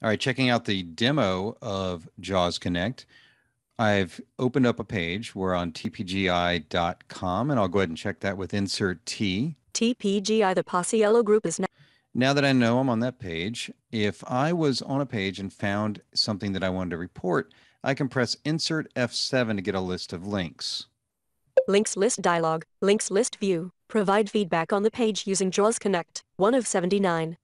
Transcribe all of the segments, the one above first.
All right, checking out the demo of JAWS Connect. I've opened up a page. We're on tpgi.com, and I'll go ahead and check that with insert T. TPGI, the Paciello Group is now. Now that I know I'm on that page, if I was on a page and found something that I wanted to report, I can press insert F7 to get a list of links. Links list dialog, links list view. Provide feedback on the page using JAWS Connect, 1 of 79.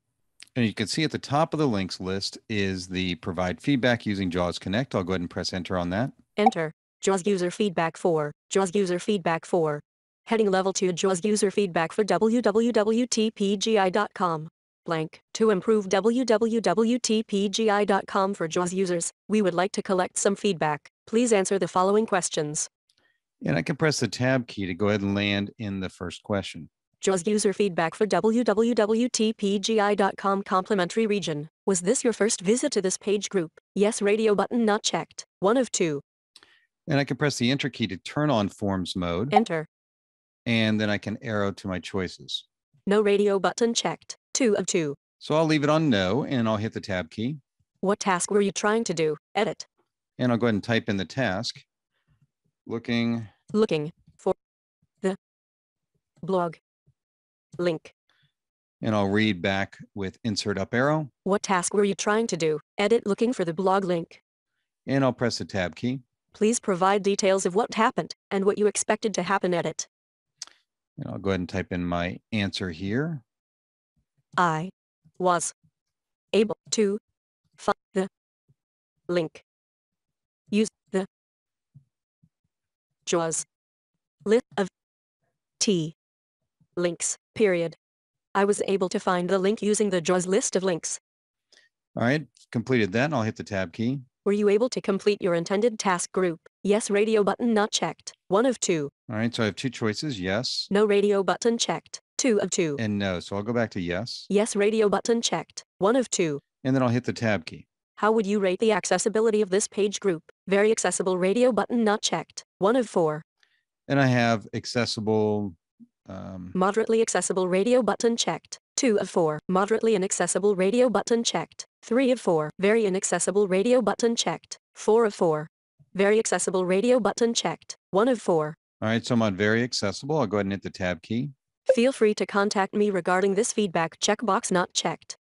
And you can see at the top of the links list is the provide feedback using JAWS Connect. I'll go ahead and press enter on that. Enter. JAWS user feedback 4. JAWS user feedback 4. Heading level 2 JAWS user feedback for www.tpgi.com. Blank. To improve www.tpgi.com for JAWS users, we would like to collect some feedback. Please answer the following questions. And I can press the tab key to go ahead and land in the first question. JAWS user feedback for www.tpgi.com complimentary region. Was this your first visit to this page group? Yes, radio button not checked. 1 of 2. And I can press the enter key to turn on forms mode. Enter. And then I can arrow to my choices. No radio button checked. 2 of 2. So I'll leave it on no, and I'll hit the tab key. What task were you trying to do? Edit. And I'll go ahead and type in the task. Looking for the blog link. And I'll read back with insert up arrow. What task were you trying to do? Edit looking for the blog link. And I'll press the tab key. Please provide details of what happened and what you expected to happen. Edit. And I'll go ahead and type in my answer here. I was able to find the link. Use the JAWS list of T links, period. I was able to find the link using the JAWS list of links. All right, completed that, and I'll hit the tab key. Were you able to complete your intended task group? Yes, radio button not checked. 1 of 2. All right, so I have 2 choices, yes. No radio button checked. 2 of 2. And no, so I'll go back to yes. Yes, radio button checked. 1 of 2. And then I'll hit the tab key. How would you rate the accessibility of this page group? Very accessible, radio button not checked. 1 of 4. And I have accessible. Moderately accessible, radio button checked. 2 of 4. Moderately inaccessible, radio button checked. 3 of 4. Very inaccessible, radio button checked. 4 of 4. Very accessible, radio button checked. 1 of 4. All right, so I'm on very accessible. I'll go ahead and hit the tab key. Feel free to contact me regarding this feedback. Checkbox not checked.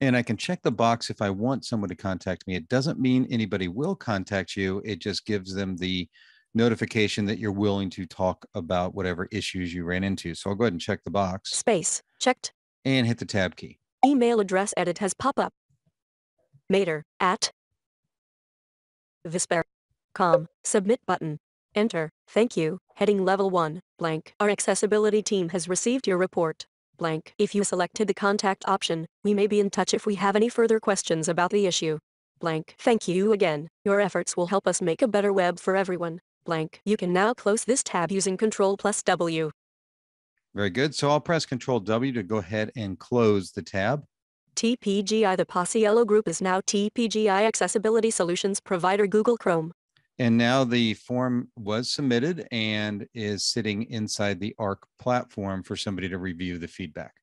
And I can check the box if I want someone to contact me. It doesn't mean anybody will contact you. It just gives them the notification that you're willing to talk about whatever issues you ran into. So I'll go ahead and check the box. Space. Checked. And hit the tab key. Email address edit has pop up. mater@visper.com. Submit button. Enter. Thank you. Heading level 1. Blank. Our accessibility team has received your report. Blank. If you selected the contact option, we may be in touch if we have any further questions about the issue. Blank. Thank you again. Your efforts will help us make a better web for everyone. Blank. You can now close this tab using Ctrl+W. Very good. So I'll press Ctrl+W to go ahead and close the tab. TPGI, the Paciello Group is now TPGI Accessibility Solutions Provider, Google Chrome. And now the form was submitted and is sitting inside the ARC platform for somebody to review the feedback.